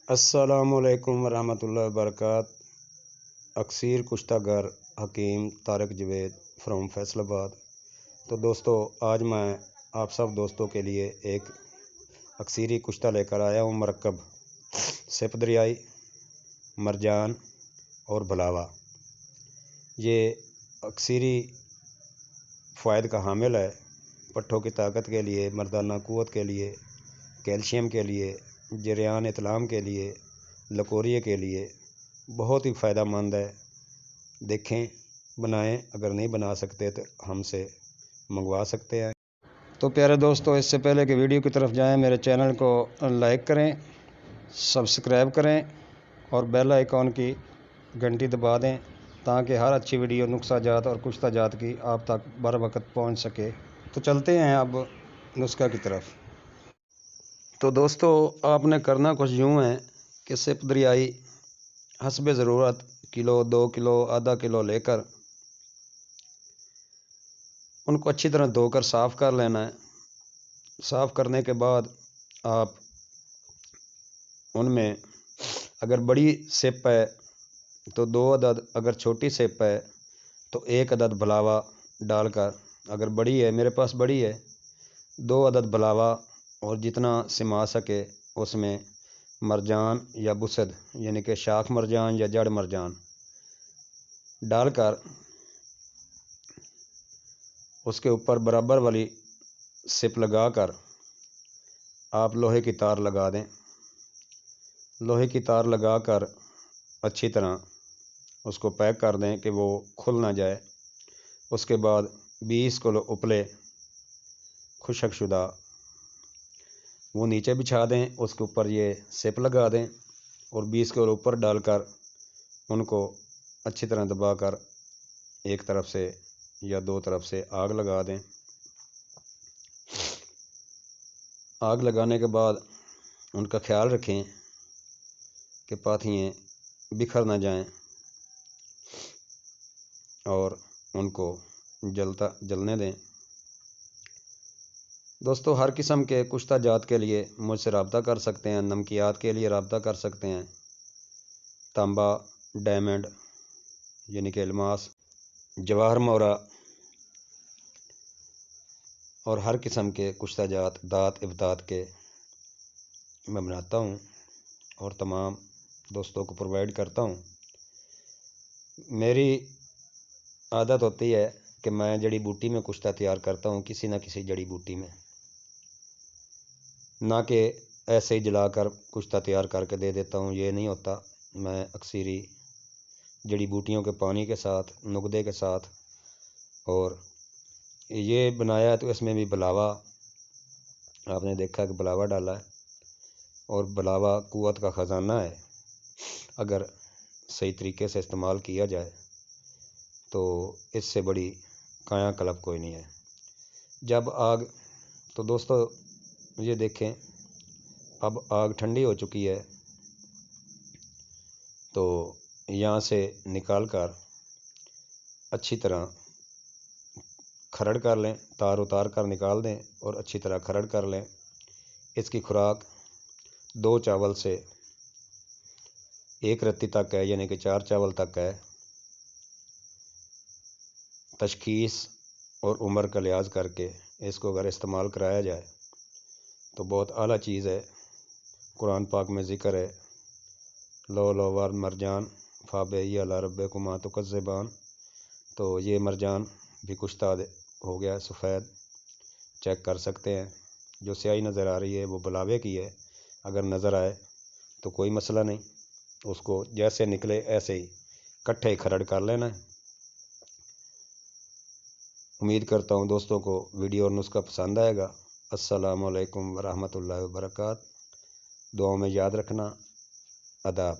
अस्सलामुअलैकुम वरहमतुल्लाहि वबरकात। अक्सर कुश्ता गर हकीम तारक जवेद फ्रॉम फैसलाबाद। तो दोस्तों, आज मैं आप सब दोस्तों के लिए एक अक्सरी कुश्ता लेकर आया हूँ। मरकब सिप दरियाई, मरजान और भलावा। ये अक्सरी फ़ायद का हामिल है। पट्ठों की ताकत के लिए, मर्दाना क़ुव्वत के लिए, कैल्शियम के लिए, जरियान इतलाम के लिए, लकोरिए के लिए बहुत ही फ़ायदा मंद है। देखें, बनाएं। अगर नहीं बना सकते तो हमसे मंगवा सकते हैं। तो प्यारे दोस्तों, इससे पहले कि वीडियो की तरफ जाएं, मेरे चैनल को लाइक करें, सब्सक्राइब करें और बेल आइकॉन की घंटी दबा दें ताकि हर अच्छी वीडियो नुस्खा जात और कुश्ता जात की आप तक बर वक्त पहुँच सके। तो चलते हैं अब नुस्खा की तरफ। तो दोस्तों, आपने करना कुछ यूँ है कि सिप दरियाई हस्बे ज़रूरत किलो, 2 किलो, आधा किलो लेकर उनको अच्छी तरह धोकर साफ़ कर लेना है। साफ़ करने के बाद आप उनमें अगर बड़ी सिप है तो 2 अदद, अगर छोटी सिप है तो 1 अदद भलावा डालकर, अगर बड़ी है, मेरे पास बड़ी है, 2 अदद भलावा और जितना सिमा सके उसमें मरजान या बुसद यानी कि शाख मरजान या जड़ मरजान डालकर उसके ऊपर बराबर वाली सिप लगाकर आप लोहे की तार लगा दें। लोहे की तार लगाकर अच्छी तरह उसको पैक कर दें कि वो खुल ना जाए। उसके बाद 20 किलो उपले खुशक शुदा वो नीचे बिछा दें, उसके ऊपर ये सिप लगा दें और 20 किलो ऊपर डालकर उनको अच्छी तरह दबाकर एक तरफ से या 2 तरफ से आग लगा दें। आग लगाने के बाद उनका ख्याल रखें कि पाथियाँ बिखर न जाएं और उनको जलने दें। दोस्तों, हर किस्म के कुश्ता जात के लिए मुझसे रब्ता कर सकते हैं। नमकियात के लिए रब्ता कर सकते हैं। तांबा, डायमंड यानी कि अलमास, जवाहर मोरा और हर किस्म के कुश्ता जात दात इब्दात के मैं बनाता हूँ और तमाम दोस्तों को प्रोवाइड करता हूँ। मेरी आदत होती है कि मैं जड़ी बूटी में कुश्ता तैयार करता हूँ, किसी न किसी जड़ी बूटी में, ना कि ऐसे ही जलाकर कुश्ता तैयार करके दे देता हूँ। ये नहीं होता। मैं अक्सरी जड़ी बूटियों के पानी के साथ, नुकदे के साथ, और ये बनाया तो इसमें भी भलावा, आपने देखा कि भलावा डाला है और भलावा क़ुव्वत का ख़जाना है। अगर सही तरीके से इस्तेमाल किया जाए तो इससे बड़ी काया कलब कोई नहीं है। जब आग, तो दोस्तों ये देखें, अब आग ठंडी हो चुकी है तो यहाँ से निकाल कर अच्छी तरह खरड़ कर लें, तार उतार कर निकाल दें और अच्छी तरह खरड़ कर लें। इसकी खुराक 2 चावल से 1 रत्ती तक है, यानी कि 4 चावल तक है। तशखीस और उम्र का लिहाज करके इसको अगर इस्तेमाल कराया जाए तो बहुत आला चीज़ है। कुरान पाक में ज़िक्र है, लो लो वर मरजान फ़ाबे अला रब्बिकुमा तुकज़्ज़िबान। तो ये मरजान भी कुश्ता हो गया सफ़ेद, चेक कर सकते हैं। जो स्याही नज़र आ रही है वो भलावे की है। अगर नज़र आए तो कोई मसला नहीं, उसको जैसे निकले ऐसे ही इकट्ठे ही खरड़ कर लेना है। उम्मीद करता हूँ दोस्तों को वीडियो और नुस्खा पसंद आएगा। अस्सलामु अलैकुम वरहमतुल्लाहि वबरकात। दुआओं में याद रखना। आदाब।